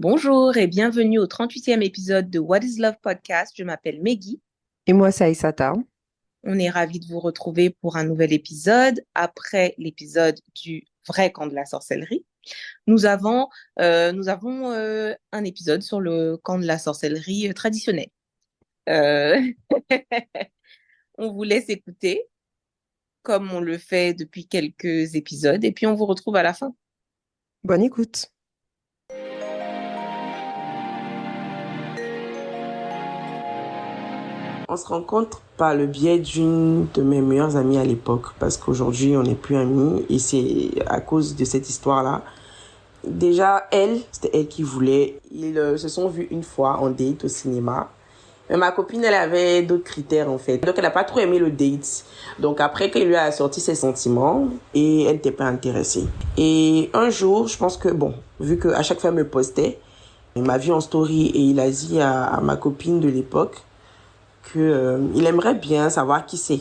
Bonjour et bienvenue au 38e épisode de What is Love Podcast. Je m'appelle Meggy. Et moi, c'est Aïssata. On est ravis de vous retrouver pour un nouvel épisode après l'épisode du vrai camp de la sorcellerie. Nous avons un épisode sur le camp de la sorcellerie traditionnel. Euh, on vous laisse écouter comme on le fait depuis quelques épisodes et puis on vous retrouve à la fin. Bonne écoute. On se rencontre par le biais d'une de mes meilleures amies à l'époque, parce qu'aujourd'hui on n'est plus amis, et c'est à cause de cette histoire-là. Déjà, c'était elle qui voulait. Ils se sont vus une fois en date au cinéma. Mais ma copine, elle avait d'autres critères en fait. Donc elle n'a pas trop aimé le date. Donc après qu'il lui a sorti ses sentiments, et elle n'était pas intéressée. Et un jour, je pense que vu qu'à chaque fois elle me postait, il m'a vu en story et il a dit à ma copine de l'époque que il aimerait bien savoir qui c'est.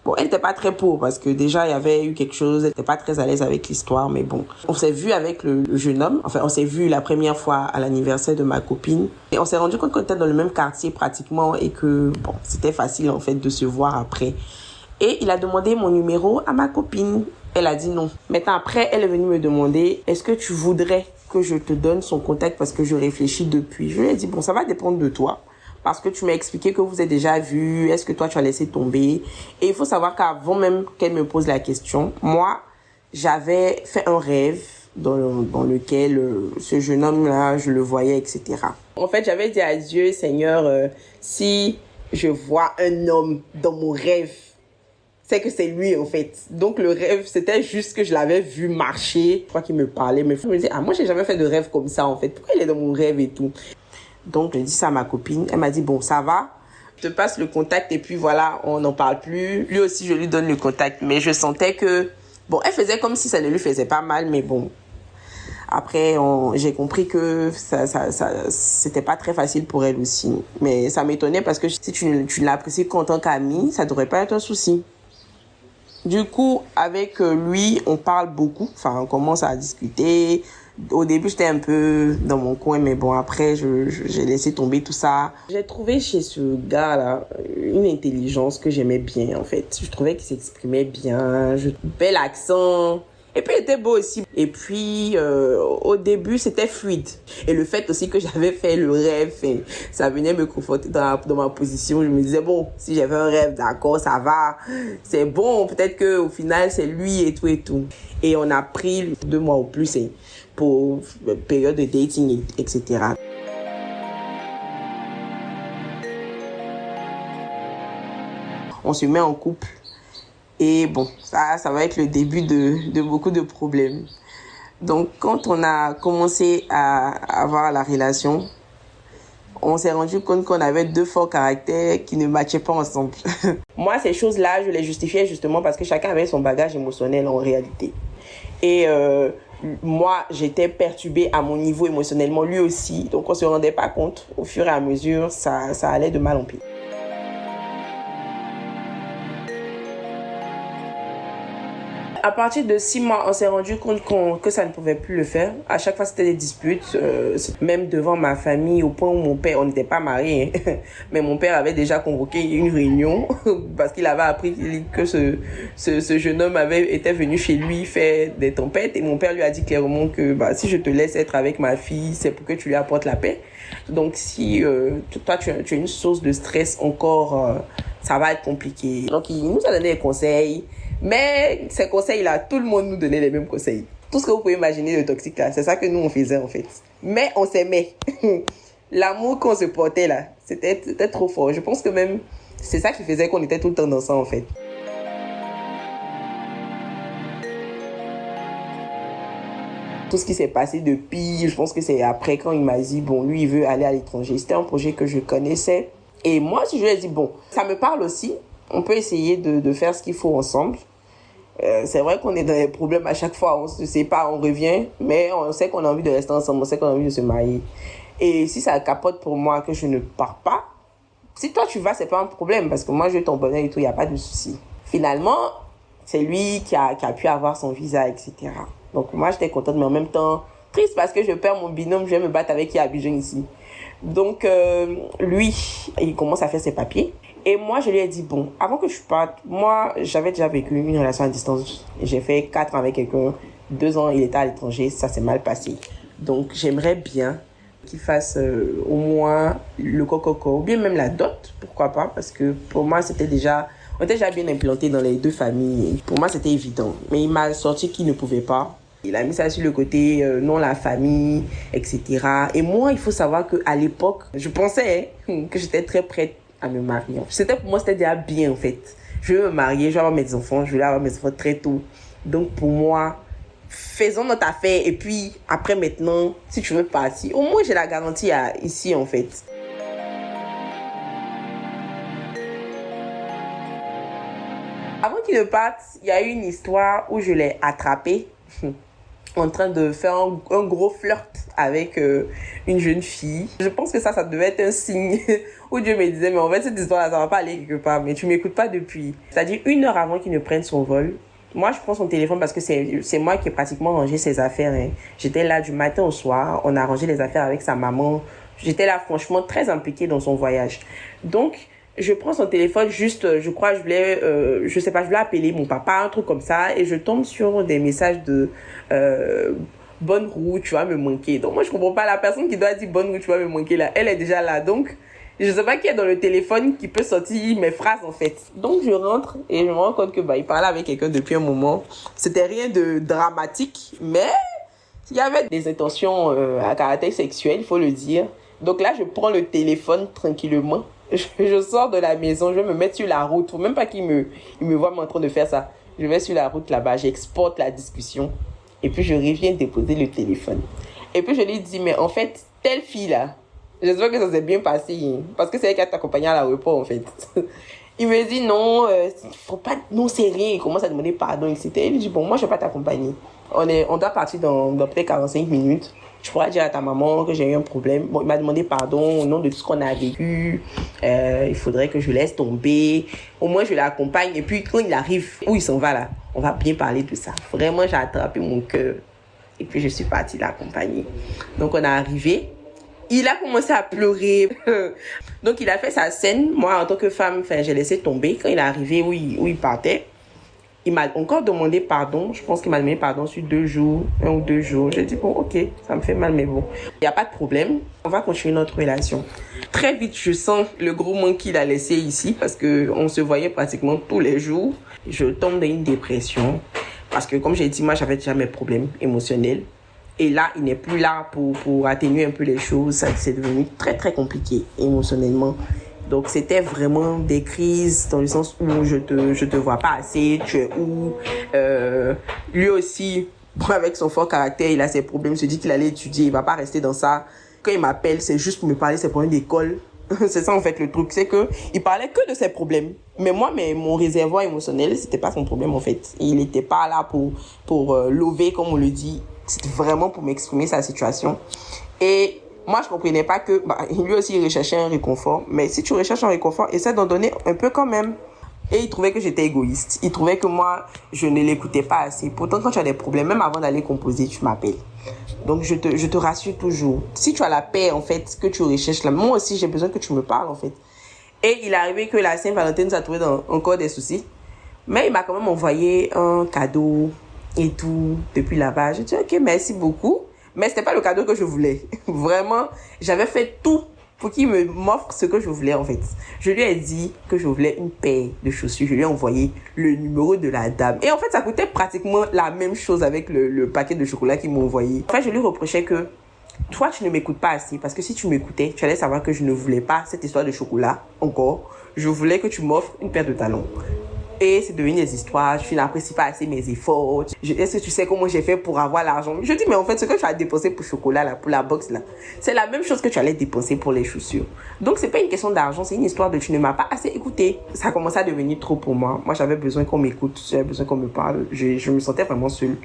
Bon, elle n'était pas très pour parce que déjà il y avait eu quelque chose, elle n'était pas très à l'aise avec l'histoire, mais bon. On s'est vu avec le jeune homme, enfin on s'est vu la première fois à l'anniversaire de ma copine et on s'est rendu compte qu'on était dans le même quartier pratiquement et que c'était facile en fait de se voir après. Et il a demandé mon numéro à ma copine. Elle a dit non. Maintenant après, elle est venue me demander est-ce que tu voudrais que je te donne son contact parce que je réfléchis depuis. Je lui ai dit ça va dépendre de toi. Parce que tu m'as expliqué que vous êtes déjà vu, est-ce que toi tu as laissé tomber? Et il faut savoir qu'avant même qu'elle me pose la question, moi, j'avais fait un rêve dans lequel ce jeune homme-là, je le voyais, etc. En fait, j'avais dit à Dieu, Seigneur, si je vois un homme dans mon rêve, c'est que c'est lui en fait. Donc le rêve, c'était juste que je l'avais vu marcher. Je crois qu'il me parlait, mais je me disais, moi j'ai jamais fait de rêve comme ça en fait. Pourquoi il est dans mon rêve et tout? Donc, je dis ça à ma copine. Elle m'a dit, ça va. Je te passe le contact et puis voilà, on n'en parle plus. Lui aussi, je lui donne le contact. Mais je sentais que, elle faisait comme si ça ne lui faisait pas mal, mais bon. Après, j'ai compris que ça, c'était pas très facile pour elle aussi. Mais ça m'étonnait parce que si tu l'apprécies qu'en tant qu'amie, ça devrait pas être un souci. Du coup, avec lui, on parle beaucoup. Enfin, on commence à discuter. Au début, j'étais un peu dans mon coin, mais après, j'ai laissé tomber tout ça. J'ai trouvé chez ce gars-là une intelligence que j'aimais bien, en fait. Je trouvais qu'il s'exprimait bien, bel accent. Et puis, il était beau aussi. Et puis, au début, c'était fluide. Et le fait aussi que j'avais fait le rêve, ça venait me conforter dans ma position. Je me disais, si j'avais un rêve, d'accord, ça va. C'est bon, peut-être qu'au final, c'est lui et tout et tout. Et on a pris 2 mois ou plus pour période de dating, etc. On se met en couple. Et ça va être le début de beaucoup de problèmes. Donc, quand on a commencé à avoir la relation, on s'est rendu compte qu'on avait 2 forts caractères qui ne matchaient pas ensemble. Moi, ces choses-là, je les justifiais justement parce que chacun avait son bagage émotionnel en réalité. Et moi, j'étais perturbée à mon niveau émotionnellement, lui aussi. Donc, on ne se rendait pas compte. Au fur et à mesure, ça allait de mal en pis. À partir de 6 mois, on s'est rendu compte que ça ne pouvait plus le faire. À chaque fois, c'était des disputes, même devant ma famille, au point où mon père, on n'était pas mariés, hein, mais mon père avait déjà convoqué une réunion parce qu'il avait appris que ce jeune homme était venu chez lui faire des tempêtes et mon père lui a dit clairement que si je te laisse être avec ma fille, c'est pour que tu lui apportes la paix. Donc si toi tu as une source de stress encore, ça va être compliqué. Donc il nous a donné des conseils. Mais ces conseils-là, tout le monde nous donnait les mêmes conseils. Tout ce que vous pouvez imaginer de toxique là, c'est ça que nous on faisait en fait. Mais on s'aimait. L'amour qu'on se portait là, c'était trop fort. Je pense que même c'est ça qui faisait qu'on était tout le temps dans ça en fait. Tout ce qui s'est passé depuis, je pense que c'est après quand il m'a dit, lui il veut aller à l'étranger. C'était un projet que je connaissais. Et moi, si je lui ai dit, ça me parle aussi. On peut essayer de faire ce qu'il faut ensemble. C'est vrai qu'on est dans des problèmes à chaque fois. On se sépare, on revient. Mais on sait qu'on a envie de rester ensemble. On sait qu'on a envie de se marier. Et si ça capote pour moi que je ne pars pas, Si toi tu vas, c'est pas un problème parce que moi je veux ton bonheur et tout, il n'y a pas de souci. Finalement, c'est lui qui a pu avoir son visa, etc. Donc moi j'étais contente, mais en même temps triste parce que je perds mon binôme, je vais me battre avec qui à Abidjan ici. Donc lui, il commence à faire ses papiers. Et moi, je lui ai dit, bon, avant que je parte, moi, j'avais déjà vécu une relation à distance. J'ai fait 4 ans avec quelqu'un, 2 ans, il était à l'étranger, ça s'est mal passé. Donc, j'aimerais bien qu'il fasse au moins le coco, ou bien même la dot, pourquoi pas, parce que pour moi, on était déjà bien implanté dans les deux familles. Pour moi, c'était évident. Mais il m'a sorti qu'il ne pouvait pas. Il a mis ça sur le côté non la famille, etc. Et moi, il faut savoir qu'à l'époque, je pensais que j'étais très prête à me marier. Pour moi, c'était déjà bien en fait. Je veux me marier, je veux avoir mes enfants, je veux avoir mes enfants très tôt. Donc pour moi, faisons notre affaire et puis après maintenant, si tu veux partir, au moins j'ai la garantie ici en fait. Avant qu'il ne parte, il y a eu une histoire où je l'ai attrapé en train de faire un gros flirt avec une jeune fille. Je pense que ça devait être un signe où Dieu me disait, mais en fait, cette histoire-là, ça va pas aller quelque part, mais tu m'écoutes pas depuis. C'est-à-dire 1 heure avant qu'il ne prenne son vol, moi, je prends son téléphone parce que c'est moi qui ai pratiquement rangé ses affaires. Hein. J'étais là du matin au soir, on a rangé les affaires avec sa maman. J'étais là, franchement, très impliquée dans son voyage. Donc, je prends son téléphone juste, je crois, je voulais appeler mon papa, un truc comme ça, et je tombe sur des messages de bonne route, tu vas me manquer. Donc moi je comprends pas, la personne qui doit dire bonne route, tu vas me manquer là, elle est déjà là. Donc je sais pas qui est dans le téléphone qui peut sortir mes phrases en fait. Donc je rentre et je me rends compte que il parlait avec quelqu'un depuis un moment. C'était rien de dramatique, mais il y avait des intentions à caractère sexuel, il faut le dire. Donc là je prends le téléphone tranquillement. Je sors de la maison, je vais me mettre sur la route. Faut même pas qu'il me voit en train de faire ça. Je vais sur la route là-bas, j'exporte la discussion. Et puis je reviens déposer le téléphone. Et puis je lui dis, mais en fait, telle fille là, j'espère que ça s'est bien passé. Hein, parce que c'est elle qui a t'accompagné à l'aéroport en fait. Il me dit, non, faut pas, non c'est rien. Il commence à demander pardon, etc. Il lui dit, bon, moi je vais pas t'accompagner. On doit partir dans peut-être 45 minutes. Tu pourras dire à ta maman que j'ai eu un problème. Bon, il m'a demandé pardon au nom de tout ce qu'on a vécu. Il faudrait que je laisse tomber. Au moins, je l'accompagne. Et puis, quand il arrive, où il s'en va là, on va bien parler de ça. Vraiment, j'ai attrapé mon cœur. Et puis, je suis partie l'accompagner. Donc, on est arrivé. Il a commencé à pleurer. Donc, il a fait sa scène. Moi, en tant que femme, j'ai laissé tomber. Quand il est arrivé où il partait, il m'a encore demandé pardon. Je pense qu'il m'a demandé pardon sur 2 jours, 1 ou 2 jours. J'ai dit, bon, ok, ça me fait mal, mais bon. Il n'y a pas de problème. On va continuer notre relation. Très vite, je sens le gros manque qu'il a laissé ici parce qu'on se voyait pratiquement tous les jours. Je tombe dans une dépression parce que, comme j'ai dit, moi, j'avais déjà mes problèmes émotionnels. Et là, il n'est plus là pour atténuer un peu les choses. Ça, c'est devenu très, très compliqué émotionnellement. Donc, c'était vraiment des crises dans le sens où je te vois pas assez, tu es où. Lui aussi, avec son fort caractère, il a ses problèmes, il se dit qu'il allait étudier, il va pas rester dans ça. Quand il m'appelle, c'est juste pour me parler de ses problèmes d'école. C'est ça en fait le truc, c'est que il parlait que de ses problèmes. Mais moi, mon réservoir émotionnel, c'était pas son problème en fait. Il n'était pas là pour lever, comme on le dit. C'était vraiment pour m'exprimer sa situation. Et moi, je comprenais pas que lui aussi, il recherchait un réconfort. Mais si tu recherches un réconfort, essaie d'en donner un peu quand même. Et il trouvait que j'étais égoïste. Il trouvait que moi, je ne l'écoutais pas assez. Pourtant, quand tu as des problèmes, même avant d'aller composer, tu m'appelles. Donc, je te rassure toujours. Si tu as la paix, en fait, que tu recherches là, moi aussi, j'ai besoin que tu me parles, en fait. Et il est arrivé que la Saint-Valentin nous a trouvé dans encore des soucis. Mais il m'a quand même envoyé un cadeau et tout depuis là-bas. J'ai dit, ok, merci beaucoup. Mais c'était pas le cadeau que je voulais. Vraiment, j'avais fait tout pour qu'il m'offre ce que je voulais en fait. Je lui ai dit que je voulais une paire de chaussures. Je lui ai envoyé le numéro de la dame. Et en fait, ça coûtait pratiquement la même chose avec le paquet de chocolat qu'il m'a envoyé. En fait, je lui reprochais que toi, tu ne m'écoutes pas assez. Parce que si tu m'écoutais, tu allais savoir que je ne voulais pas cette histoire de chocolat encore. Je voulais que tu m'offres une paire de talons. Et c'est devenu des histoires, tu n'apprécies pas assez mes efforts. Est-ce que tu sais comment j'ai fait pour avoir l'argent? Je dis, mais en fait, ce que tu as dépensé pour le chocolat, là, pour la box, là, c'est la même chose que tu allais dépenser pour les chaussures. Donc, c'est pas une question d'argent, c'est une histoire de tu ne m'as pas assez écouté. Ça a commencé à devenir trop pour moi. Moi, j'avais besoin qu'on m'écoute, j'avais besoin qu'on me parle. Je me sentais vraiment seule.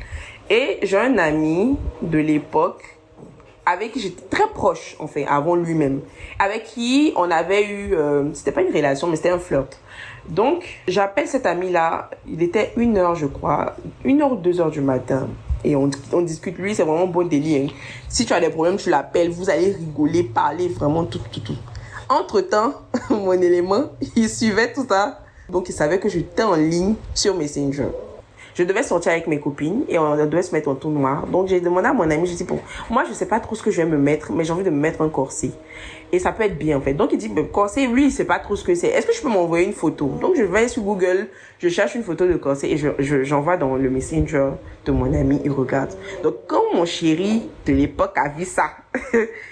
Et j'ai un ami de l'époque avec qui j'étais très proche, en fait, avant lui-même. Avec qui on avait eu, c'était pas une relation, mais c'était un flirt. Donc, j'appelle cet ami-là, il était 1h, je crois, 1h ou 2h du matin. Et on discute, lui, c'est vraiment bon délire. Si tu as des problèmes, tu l'appelles, vous allez rigoler, parler, vraiment tout. Entre-temps, mon élément, il suivait tout ça. Donc, il savait que j'étais en ligne sur Messenger. Je devais sortir avec mes copines et on devait se mettre en tout noir. Donc, j'ai demandé à mon ami, j'ai dit, bon, moi, je sais pas trop ce que je vais me mettre, mais j'ai envie de me mettre un corset. Et ça peut être bien, en fait. Donc, il dit, corset, lui, il sait pas trop ce que c'est. Est-ce que je peux m'envoyer une photo? Donc, je vais sur Google, je cherche une photo de corset et j'envoie dans le Messenger de mon ami, il regarde. Donc, quand mon chéri de l'époque a vu ça,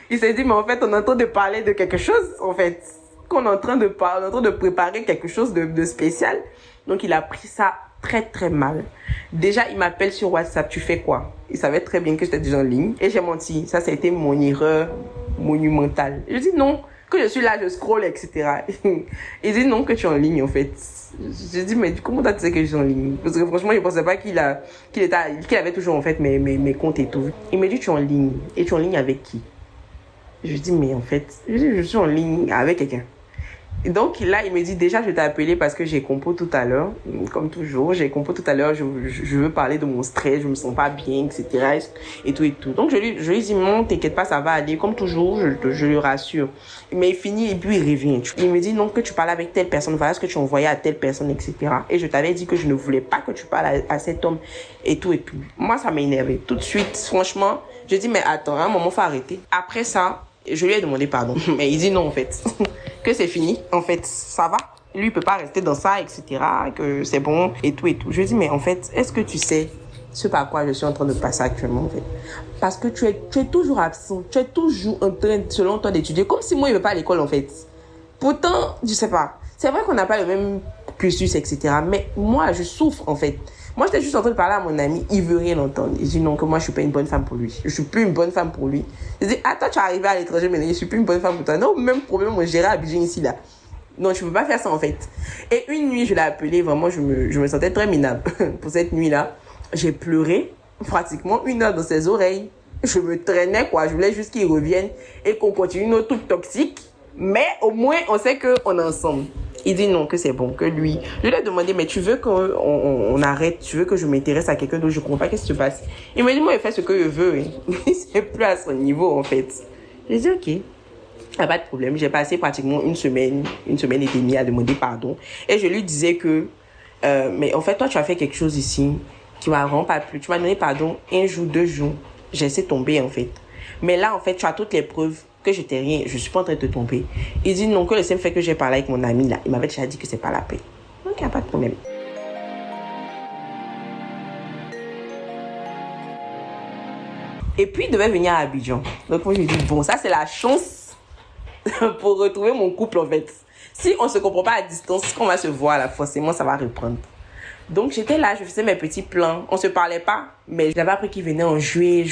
il s'est dit, mais en fait, on est en train de parler de quelque chose, en fait. Qu'on est en train de parler, on est en train de préparer quelque chose de spécial. Donc, il a pris ça très très mal. Déjà, il m'appelle sur WhatsApp, tu fais quoi? Il savait très bien que j'étais déjà en ligne. Et j'ai menti. Ça a été mon erreur monumentale. Je dis non, que je suis là, je scroll, etc. Il dit non, que tu es en ligne, en fait. Je dis, mais comment tu sais que je suis en ligne? Parce que franchement, je pensais pas qu'il avait toujours, en fait, mes comptes et tout. Il me dit, tu es en ligne. Et tu es en ligne avec qui? Je dis, mais en fait, je suis en ligne avec quelqu'un. Et donc là, il me dit, déjà, je t'ai appelé parce que j'ai compo tout à l'heure. Comme toujours, j'ai compo tout à l'heure. Je veux parler de mon stress, je me sens pas bien, etc. Et tout. Donc, je lui dis, non, t'inquiète pas, ça va aller. Comme toujours, je le rassure. Mais il finit et puis il revient. Il me dit, non, que tu parles avec telle personne. Voilà ce que tu envoyais à telle personne, etc. Et je t'avais dit que je ne voulais pas que tu parles à cet homme et tout. Moi, ça m'a énervé. Tout de suite, franchement, je dis, mais attends, à un moment, faut arrêter. Après ça, je lui ai demandé pardon. Mais il dit non, en fait. Que c'est fini. En fait, ça va. Lui, il peut pas rester dans ça, etc. Que c'est bon et tout. Je lui dis, mais en fait, est-ce que tu sais ce par quoi je suis en train de passer actuellement, en fait? Parce que tu es toujours absent. Tu es toujours en train, selon toi, d'étudier. Comme si moi, il ne veut pas à l'école, en fait. Pourtant, je sais pas. C'est vrai qu'on n'a pas le même cursus, etc. Mais moi, je souffre, en fait. Moi, j'étais juste en train de parler à mon ami, il veut rien entendre. Il dit non, que moi, je suis pas une bonne femme pour lui. Je suis plus une bonne femme pour lui. Je dis, attends, tu es arrivé à l'étranger, mais je suis plus une bonne femme pour toi. Non, même problème, on gérait à Abidjan ici, là. Non, tu peux pas faire ça, en fait. Et une nuit, je l'ai appelé, vraiment, je me sentais très minable. Pour cette nuit-là, j'ai pleuré pratiquement 1 heure dans ses oreilles. Je me traînais, quoi. Je voulais juste qu'il revienne et qu'on continue notre truc toxique. Mais au moins, on sait qu'on est ensemble. Il dit non, que c'est bon, que lui. Je lui ai demandé, mais tu veux qu'on arrête, tu veux que je m'intéresse à quelqu'un d'autre, je comprends pas, qu'est-ce qui se passe? Il m'a dit, moi, il fait ce que je veux. C'est plus à son niveau, en fait. J'ai dit, ok. Pas de problème. J'ai passé pratiquement une semaine et demie à demander pardon. Et je lui disais que, mais en fait, toi, tu as fait quelque chose ici qui m'a vraiment pas plu. Tu m'as donné pardon 1 jour, 2 jours. J'ai laissé tomber, en fait. Mais là, en fait, tu as toutes les preuves que je t'ai rien, je suis pas en train de te tomber. Il dit non, que le simple fait que j'ai parlé avec mon ami là, il m'avait déjà dit que c'est pas la paix. Donc, il n'y a pas de problème. Et puis, il devait venir à Abidjan. Donc, moi, je lui dis, bon, ça, c'est la chance pour retrouver mon couple, en fait. Si on se comprend pas à distance, qu'on va se voir là, forcément, ça va reprendre. Donc, j'étais là, je faisais mes petits plans. On se parlait pas, mais j'avais appris qu'il venait en juin,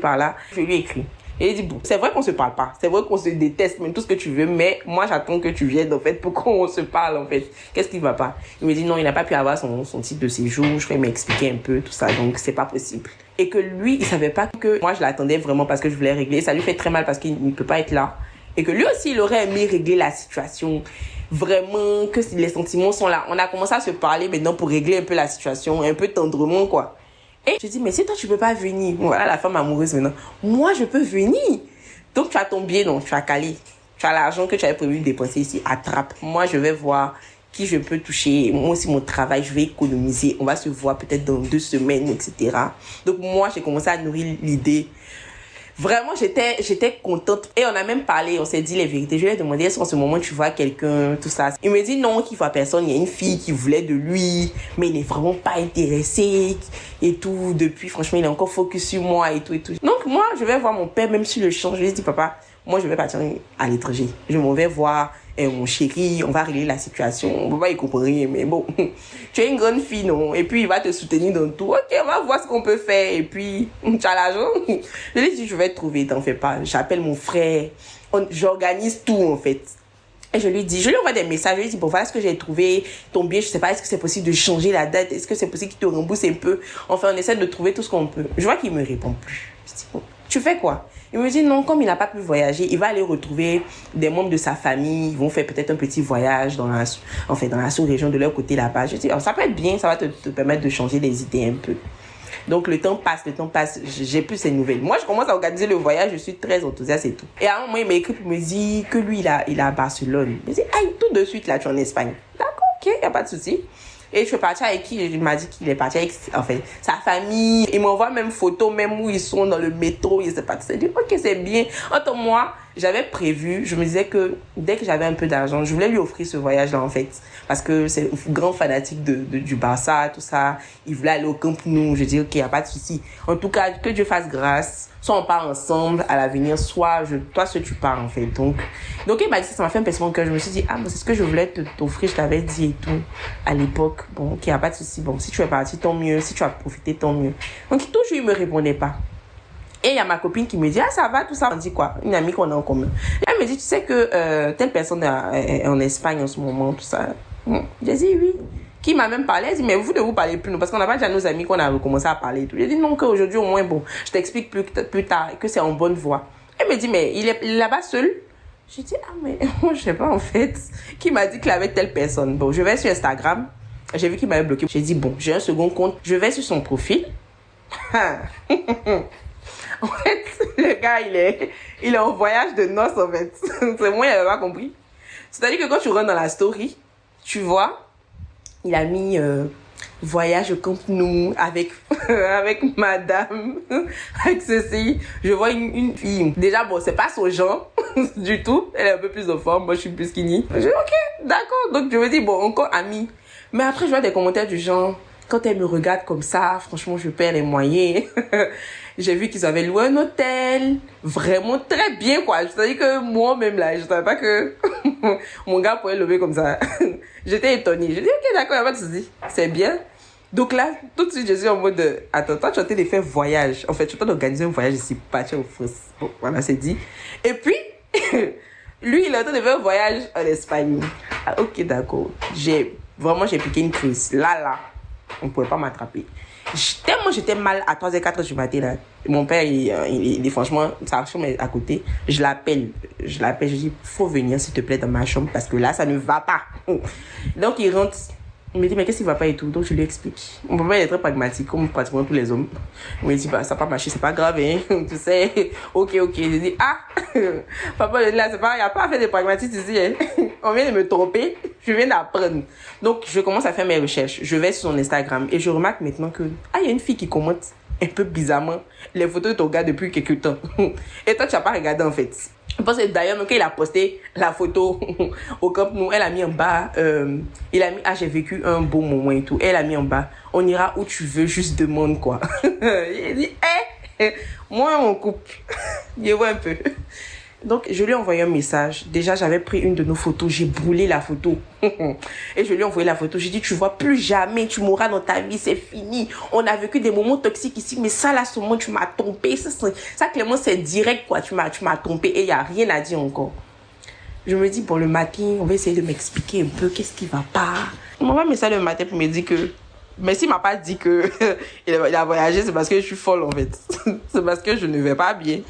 par là. Je lui ai écrit. Et il dit, bon, c'est vrai qu'on se parle pas. C'est vrai qu'on se déteste, même tout ce que tu veux. Mais moi, j'attends que tu viennes, en fait, pour qu'on se parle, en fait. Qu'est-ce qui va pas? Il me dit, non, il n'a pas pu avoir son titre de séjour. Je vais m'expliquer un peu, tout ça. Donc, c'est pas possible. Et que lui, il savait pas que moi, je l'attendais vraiment parce que je voulais régler. Ça lui fait très mal parce qu'il ne peut pas être là. Et que lui aussi, il aurait aimé régler la situation. Vraiment, que les sentiments sont là. On a commencé à se parler maintenant pour régler un peu la situation, un peu tendrement, quoi. Et je dis, mais si toi, tu peux pas venir, voilà la femme amoureuse maintenant, moi, je peux venir. Donc, tu as ton billet, non, tu as calé. Tu as l'argent que tu avais prévu de dépenser ici, attrape. Moi, je vais voir qui je peux toucher. Moi aussi, mon travail, je vais économiser. On va se voir peut-être dans 2 semaines, etc. Donc, moi, j'ai commencé à nourrir l'idée. Vraiment, j'étais contente. Et on a même parlé, on s'est dit les vérités. Je lui ai demandé, est-ce qu'en ce moment, tu vois quelqu'un, tout ça. Il me dit non, qu'il voit personne. Il y a une fille qui voulait de lui, mais il n'est vraiment pas intéressé et tout. Depuis, franchement, il est encore focus sur moi et tout. Donc, moi, je vais voir mon père, même sur le champ. Je lui ai dit, papa, moi, je vais partir à l'étranger. Je m'en vais voir mon chéri, on va régler la situation. Papa, il comprend rien, mais bon, tu es une grande fille, non? Et puis, il va te soutenir dans tout. Ok, on va voir ce qu'on peut faire. Et puis, tu as l'argent? Je lui ai dit, je vais te trouver, t'en fais pas. J'appelle mon frère. J'organise tout, en fait. Et je lui envoie des messages. Je lui dis, bon, voilà ce que j'ai trouvé. Ton billet, je sais pas, est-ce que c'est possible de changer la date? Est-ce que c'est possible qu'il te rembourse un peu? Enfin, on essaie de trouver tout ce qu'on peut. Je vois qu'il me répond plus. Je dis, bon, tu fais quoi? Il me dit non, comme il n'a pas pu voyager, il va aller retrouver des membres de sa famille. Ils vont faire peut-être un petit voyage dans la sous-région de leur côté là-bas. Je dis, oh, ça peut être bien, ça va te permettre de changer les idées un peu. Donc le temps passe, j'ai plus ces nouvelles. Moi, je commence à organiser le voyage, je suis très enthousiaste et tout. Et à un moment, il m'a écrit pour me dire que lui, il est à Barcelone. Il me dit, aïe, tout de suite, là, tu es en Espagne. D'accord, ok, il n'y a pas de souci. Et je suis partie avec qui? Il m'a dit qu'il est parti avec sa famille. Il m'envoie même photos, même où ils sont dans le métro. Il ne sait pas. Il dit, ok, c'est bien. Entre moi, j'avais prévu, je me disais que dès que j'avais un peu d'argent, je voulais lui offrir ce voyage-là, en fait. Parce que c'est un grand fanatique du Barça, tout ça. Il voulait aller au Camp Nou. Je dis, ok, il n'y a pas de souci. En tout cas, que Dieu fasse grâce. Soit on part ensemble à l'avenir, soit toi, seul tu pars, en fait. Donc il m'a dit ça m'a fait un pincement au cœur. Je me suis dit, mais c'est ce que je voulais t'offrir, je t'avais dit et tout, à l'époque. Bon, ok, il n'y a pas de souci. Bon, si tu es parti, tant mieux. Si tu as profité, tant mieux. Donc, toujours, il ne me répondait pas. Et il y a ma copine qui me dit, ça va, tout ça. On dit quoi? Une amie qu'on a en commun. Elle me dit, tu sais que telle personne est en Espagne en ce moment, tout ça. J'ai dit, oui. Qui m'a même parlé, elle dit, mais vous ne vous parlez plus, nous, parce qu'on n'a pas déjà nos amis qu'on a recommencé à parler et tout. J'ai dit, non, qu'aujourd'hui, au moins, bon, je t'explique plus tard, que c'est en bonne voie. Elle me dit, mais il est là-bas seul? J'ai dit, mais moi, je sais pas, en fait. Qui m'a dit qu'il avait telle personne? Bon, je vais sur Instagram. J'ai vu qu'il m'avait bloqué. J'ai dit, bon, j'ai un second compte. Je vais sur son profil. En fait, le gars, il est en voyage de noces, en fait. C'est moi, il n'avait pas compris. C'est-à-dire que quand tu rentres dans la story, tu vois, il a mis voyage au Camp Nou avec madame, avec ceci. Je vois une fille. Déjà, bon, c'est pas son genre du tout. Elle est un peu plus de forme. Moi, je suis plus skinny. Je dis, ok, d'accord. Donc, je me dis, bon, encore amie. Mais après, je vois des commentaires du genre, quand elle me regarde comme ça, franchement, je perds les moyens. J'ai vu qu'ils avaient loué un hôtel. Vraiment très bien, quoi. C'est-à-dire que moi-même, là, je savais pas que mon gars pouvait lever comme ça. J'étais étonnée. Je dis, ok, d'accord, il n'y a pas de souci. C'est bien. Donc là, tout de suite, je suis en mode de, attends, toi, tu es en train de faire voyage. En fait, tu es en train d'organiser un voyage ici, partir en France. Bon, voilà, c'est dit. Et puis, lui, il est en train de faire un voyage en Espagne. Ah, ok, d'accord. J'ai piqué une crise. Là, on ne pouvait pas m'attraper. Tellement j'étais mal à 3h, 4h du matin, là. Mon père, il franchement, sa chambre est à côté. Je l'appelle, je dis, faut venir, s'il te plaît, dans ma chambre, parce que là, ça ne va pas. Donc, il rentre. Il me dit, mais qu'est-ce qui va pas et tout? Donc, je lui explique. Mon papa, il est très pragmatique, comme pratiquement tous les hommes. Il me dit, bah, ça n'a pas marché, c'est pas grave, hein. Tu sais, ok. Je dis, papa, là, c'est pas, il n'y a pas à faire de pragmatisme ici, hein. On vient de me tromper, je viens d'apprendre. Donc, je commence à faire mes recherches. Je vais sur son Instagram et je remarque maintenant que, il y a une fille qui commente un peu bizarrement les photos de ton gars depuis quelques temps. Et toi, tu n'as pas regardé, en fait. Je pense que d'ailleurs, même quand il a posté la photo au Camp Nou, elle a mis en bas, il a mis, j'ai vécu un beau moment et tout. Elle a mis en bas, on ira où tu veux, juste demande, quoi. Il dit, moi, mon couple, je vois un peu. Donc, je lui ai envoyé un message. Déjà, j'avais pris une de nos photos. J'ai brûlé la photo. Et je lui ai envoyé la photo. J'ai dit, tu vois, plus jamais tu mourras dans ta vie. C'est fini. On a vécu des moments toxiques ici. Mais ça, là, ce moment, tu m'as trompé. Ça, clairement, c'est direct, quoi. Tu m'as trompé. Et il n'y a rien à dire encore. Je me dis, bon, le matin, on va essayer de m'expliquer un peu qu'est-ce qui va pas. Il m'envoie un message le matin pour me dire que... Mais s'il m'a pas dit que il a voyagé, c'est parce que je suis folle, en fait. C'est parce que je ne vais pas bien.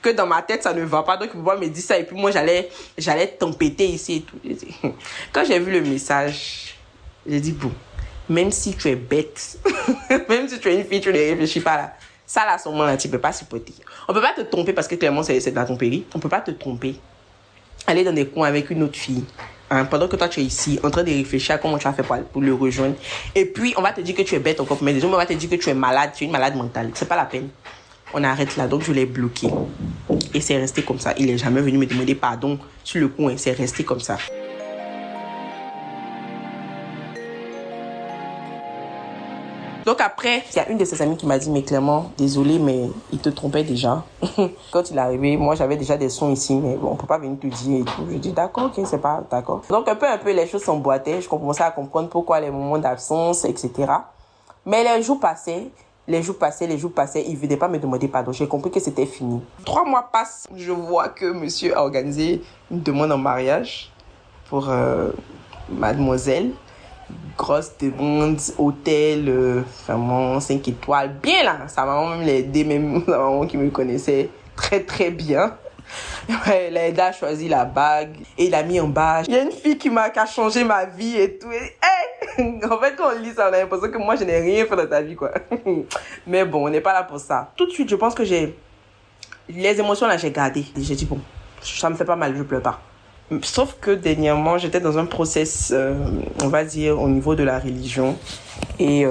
Que dans ma tête, ça ne va pas. Donc, il me dit ça. Et puis, moi, j'allais tempêter ici et tout. Quand j'ai vu le message, j'ai dit, bon, même si tu es bête, même si tu es une fille, tu ne réfléchis pas là. Ça, là, à ce moment-là, tu ne peux pas supporter. On ne peut pas te tromper parce que, clairement, c'est de la tromperie. On ne peut pas te tromper. Aller dans des coins avec une autre fille. Hein, pendant que toi, tu es ici, en train de réfléchir à comment tu vas faire pour le rejoindre. Et puis, on va te dire que tu es bête encore. Mais déjà, on va te dire que tu es malade. Tu es une malade mentale. C'est pas la peine. On arrête là, donc je l'ai bloqué. Et c'est resté comme ça. Il n'est jamais venu me demander pardon sur le coup. C'est resté comme ça. Donc après, il y a une de ses amies qui m'a dit, mais Clément, désolé, mais il te trompait déjà. Quand il est arrivé, moi j'avais déjà des sons ici, mais bon, on ne peut pas venir te dire et tout. Je dis, d'accord, ok, c'est pas, d'accord. Donc un peu, les choses s'emboîtaient. Je commençais à comprendre pourquoi les moments d'absence, etc. Mais les jours passaient, il ne venait pas me demander pardon. J'ai compris que c'était fini. 3 mois passent, je vois que monsieur a organisé une demande en mariage pour mademoiselle. Grosse demande, hôtel, vraiment 5 étoiles. Bien là, sa maman même l'a aidé, même sa maman qui me connaissait très très bien. Ouais, il a aidé à choisir la bague et il a mis en bas. Il y a une fille qui a changé ma vie et tout. Et, hey! En fait, quand on lit ça, on a l'impression que moi, je n'ai rien fait dans ta vie, quoi. Mais bon, on n'est pas là pour ça. Tout de suite, je pense que les émotions, là, j'ai gardé. J'ai dit, bon, ça me fait pas mal, je pleure pas. Sauf que dernièrement, j'étais dans un process, on va dire, au niveau de la religion. Et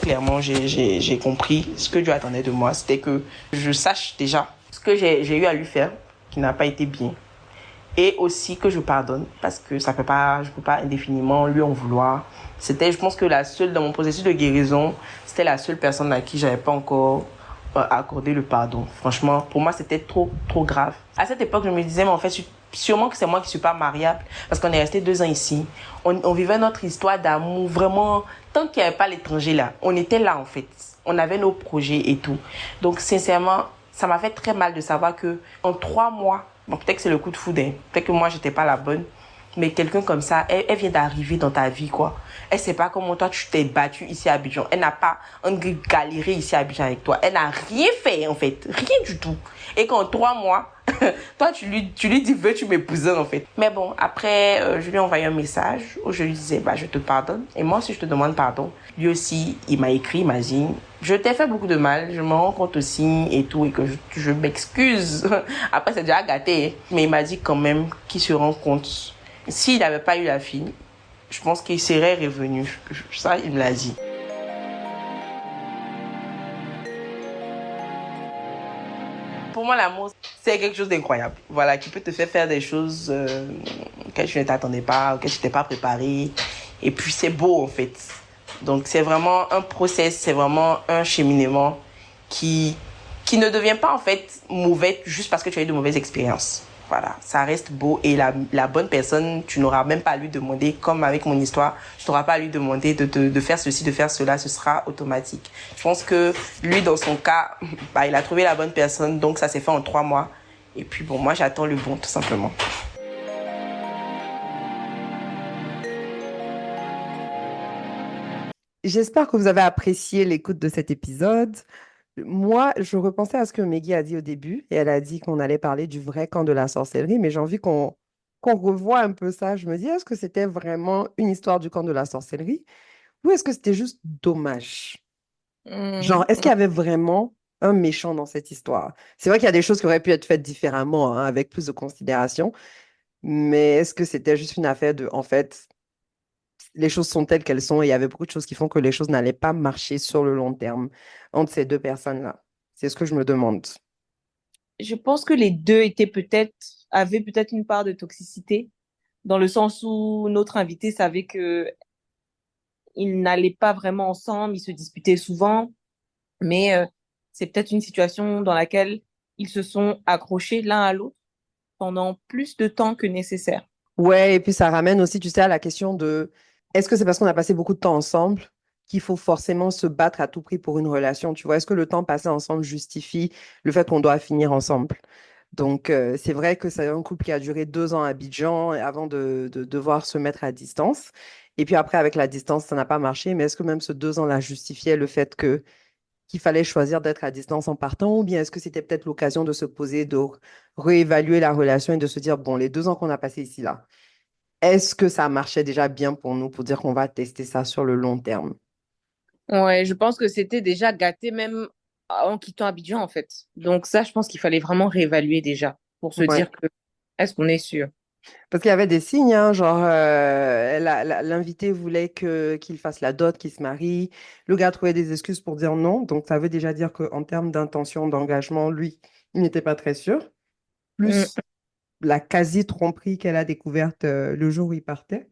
clairement, j'ai compris ce que Dieu attendait de moi. C'était que je sache déjà ce que j'ai eu à lui faire, qui n'a pas été bien. Et aussi que je pardonne, parce que je peux pas indéfiniment lui en vouloir. Je pense que dans mon processus de guérison, c'était la seule personne à qui j'avais pas encore accordé le pardon. Franchement, pour moi, c'était trop, trop grave. À cette époque, je me disais, mais en fait, sûrement que c'est moi qui suis pas mariable, parce qu'on est resté 2 ans ici. On vivait notre histoire d'amour, vraiment, tant qu'il n'y avait pas l'étranger là, on était là en fait. On avait nos projets et tout. Donc, sincèrement, ça m'a fait très mal de savoir que en 3 mois, bon, peut-être que c'est le coup de foudre, hein. Peut-être que moi, j'étais pas la bonne. Mais quelqu'un comme ça, elle vient d'arriver dans ta vie, quoi. Elle sait pas comment toi, tu t'es battu ici à Abidjan. Elle n'a pas galéré ici à Abidjan avec toi. Elle n'a rien fait, en fait. Rien du tout. Et qu'en 3 mois, toi, tu lui dis, veux-tu m'épouser, en fait. Mais bon, après, je lui ai envoyé un message où je lui disais, bah, je te pardonne. Et moi aussi, je te demande pardon. Lui aussi, il m'a écrit, il m'a dit, je t'ai fait beaucoup de mal, je me rends compte aussi et tout, et que je m'excuse. Après, c'est déjà gâté. Mais il m'a dit quand même qu'il se rend compte. S'il n'avait pas eu la fille, je pense qu'il serait revenu. Ça, il me l'a dit. Pour moi, l'amour, c'est quelque chose d'incroyable. Voilà, qui peut te faire des choses auxquelles tu ne t'attendais pas, auxquelles tu n'étais pas préparé. Et puis, c'est beau, en fait. Donc, c'est vraiment un process, c'est vraiment un cheminement qui ne devient pas, en fait, mauvais juste parce que tu as eu de mauvaises expériences. Voilà, ça reste beau et la bonne personne, tu n'auras même pas à lui demander, comme avec mon histoire, tu n'auras pas à lui demander de faire ceci, de faire cela, ce sera automatique. Je pense que lui, dans son cas, bah, il a trouvé la bonne personne, donc ça s'est fait en 3 mois. Et puis bon, moi j'attends le bon, tout simplement. J'espère que vous avez apprécié l'écoute de cet épisode. Moi, je repensais à ce que Maggie a dit au début, et elle a dit qu'on allait parler du vrai camp de la sorcellerie, mais j'ai envie qu'on revoie un peu ça. Je me dis, est-ce que c'était vraiment une histoire du camp de la sorcellerie, ou est-ce que c'était juste dommage? Genre, est-ce qu'il y avait vraiment un méchant dans cette histoire? C'est vrai qu'il y a des choses qui auraient pu être faites différemment, hein, avec plus de considération, mais est-ce que c'était juste une affaire de, en fait, les choses sont telles qu'elles sont et il y avait beaucoup de choses qui font que les choses n'allaient pas marcher sur le long terme entre ces deux personnes-là. C'est ce que je me demande. Je pense que les deux avaient peut-être une part de toxicité, dans le sens où notre invité savait que ils n'allaient pas vraiment ensemble, ils se disputaient souvent, mais c'est peut-être une situation dans laquelle ils se sont accrochés l'un à l'autre pendant plus de temps que nécessaire. Ouais, et puis ça ramène aussi, tu sais, à la question de est-ce que c'est parce qu'on a passé beaucoup de temps ensemble qu'il faut forcément se battre à tout prix pour une relation, tu vois? Est-ce que le temps passé ensemble justifie le fait qu'on doit finir ensemble? Donc, c'est vrai que c'est un couple qui a duré 2 ans à Abidjan avant de devoir se mettre à distance. Et puis après, avec la distance, ça n'a pas marché. Mais est-ce que même ce 2 ans-là justifiait le fait qu'il fallait choisir d'être à distance en partant, ou bien est-ce que c'était peut-être l'occasion de se poser, de réévaluer la relation et de se dire, bon, les 2 ans qu'on a passés ici, là, est-ce que ça marchait déjà bien pour nous pour dire qu'on va tester ça sur le long terme? Ouais, je pense que c'était déjà gâté même en quittant Abidjan, en fait. Donc ça, je pense qu'il fallait vraiment réévaluer déjà pour se Ouais. dire que est-ce qu'on est sûr? Parce qu'il y avait des signes, hein, genre l'invité voulait qu'il fasse la dot, qu'il se marie. Le gars trouvait des excuses pour dire non. Donc ça veut déjà dire qu'en termes d'intention, d'engagement, lui, il n'était pas très sûr. Mm. Plus la quasi-tromperie qu'elle a découverte le jour où il partait.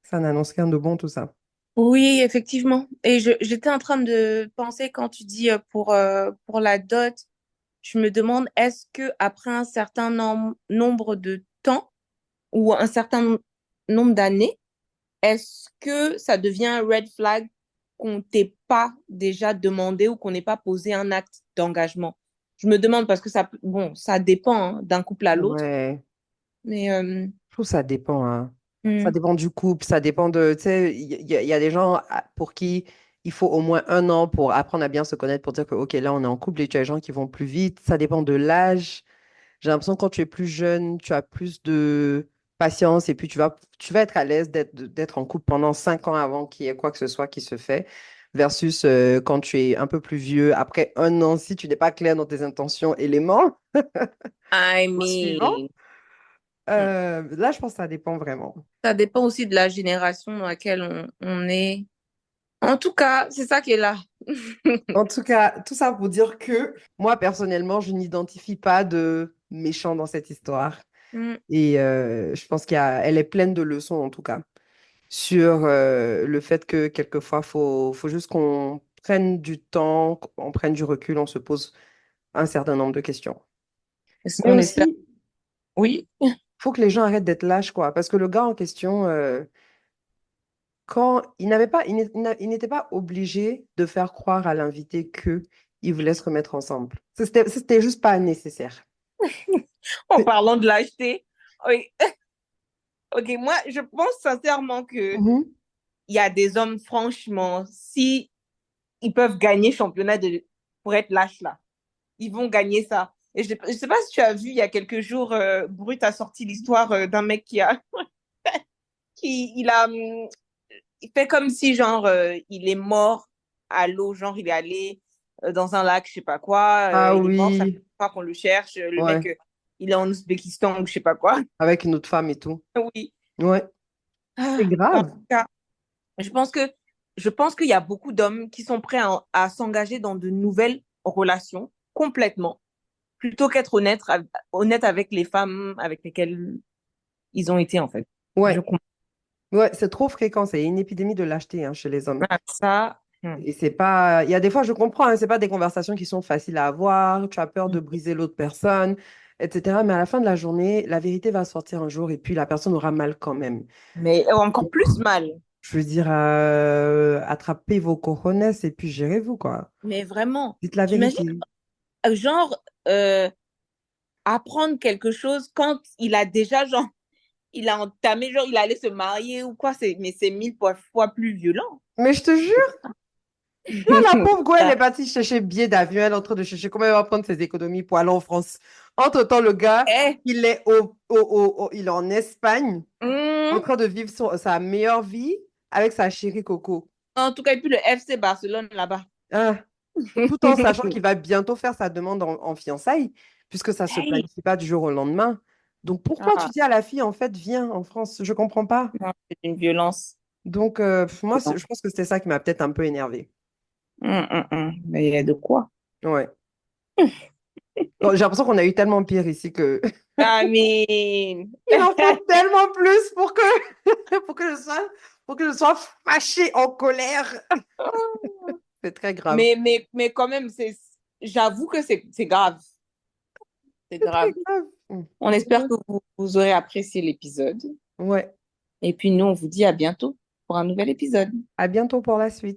Ça n'annonce rien de bon, tout ça. Oui, effectivement. Et j'étais en train de penser quand tu dis pour la dot, je me demande est-ce que après un certain nombre de temps ou un certain nombre d'années, est-ce que ça devient un red flag qu'on t'ait pas déjà demandé ou qu'on n'ait pas posé un acte d'engagement? Je me demande parce que bon, ça dépend hein, d'un couple à l'autre, Ouais. mais Je trouve que ça dépend, hein. Ça hmm, dépend du couple, ça dépend de, tu sais, il y a des gens pour qui il faut au moins 1 an pour apprendre à bien se connaître, pour dire que, OK, là, on est en couple et tu as des gens qui vont plus vite. Ça dépend de l'âge. J'ai l'impression que quand tu es plus jeune, tu as plus de patience et puis tu vas être à l'aise d'être en couple pendant 5 ans avant qu'il y ait quoi que ce soit qui se fait, versus quand tu es un peu plus vieux, après 1 an, si tu n'es pas clair dans tes intentions éléments, I au suivant, mean, là, je pense que ça dépend vraiment. ça dépend aussi de la génération dans laquelle on est. En tout cas, c'est ça qui est là. En tout cas, tout ça pour dire que moi, personnellement, je n'identifie pas de méchant dans cette histoire. Mm. Et je pense elle est pleine de leçons, en tout cas, sur le fait que quelquefois, faut juste qu'on prenne du temps, qu'on prenne du recul, on se pose un certain nombre de questions. Mais On espère. aussi, Oui. faut que les gens arrêtent d'être lâches, quoi. Parce que le gars en question, quand il n'avait pas, il n'était pas obligé de faire croire à l'invité que il voulait se remettre ensemble. C'était juste pas nécessaire. En parlant de l'acheter, oui. Ok, moi, je pense sincèrement que Mhm. il y a des hommes, franchement, si ils peuvent gagner championnat pour être lâches là, ils vont gagner ça. Et je sais pas si tu as vu, il y a quelques jours, Brut a sorti l'histoire d'un mec il fait comme si, genre, il est mort à l'eau, genre, il est allé dans un lac, je sais pas quoi, Ah il est mort, ça fait oui, pas qu'on le cherche, le mec, ouais, il est en Ouzbékistan ou je sais pas quoi. avec une autre femme et tout. Oui. Ouais, c'est En grave. tout cas, je pense que, je pense qu'il y a beaucoup d'hommes qui sont prêts à s'engager dans de nouvelles relations complètement, plutôt qu'être honnête avec les femmes avec lesquelles ils ont été, en fait. Je Ouais, comprends ouais, c'est trop fréquent. C'est une épidémie de lâcheté hein, chez les hommes. ça. Et c'est pas. Il y a des fois, je comprends, hein, c'est pas des conversations qui sont faciles à avoir. Tu as peur de briser l'autre personne, etc. Mais à la fin de la journée, la vérité va sortir un jour et puis la personne aura mal quand même. Mais encore plus mal. Je veux dire, attrapez vos cojones et puis gérez-vous, quoi. Mais vraiment, Dites la tu imagines, vérité. genre, apprendre quelque chose quand il a déjà, genre, il a entamé, genre, il allait se marier ou quoi, mais c'est 1000 fois plus violent. Mais je te jure, là, la pauvre Go, elle est partie chercher billet d'avion. Elle est en train de chercher comment elle va prendre ses économies pour aller en France. Entre-temps, le gars, Eh, il est, il est en Espagne, en train de vivre sa meilleure vie avec sa chérie Coco. en tout cas, et puis le FC Barcelone là-bas. Hein, tout en sachant qu'il va bientôt faire sa demande en fiançailles, puisque ça ne se Hey. planifie pas du jour au lendemain. Donc, pourquoi tu Ah, dis à la fille, en fait, viens en France? Je ne comprends pas. non, c'est une violence. Donc, moi, je pense que c'était ça qui m'a peut-être un peu énervé. Mais il y a de quoi. Ouais. Bon, j'ai l'impression qu'on a eu tellement pire ici que I mean, il en faut tellement plus pour que, pour que je sois fâchée, en colère. C'est très grave. mais quand même, j'avoue que c'est grave. C'est C'est très grave. grave. On espère que vous aurez apprécié l'épisode. Ouais. Et puis nous, on vous dit à bientôt pour un nouvel épisode. À bientôt pour la suite.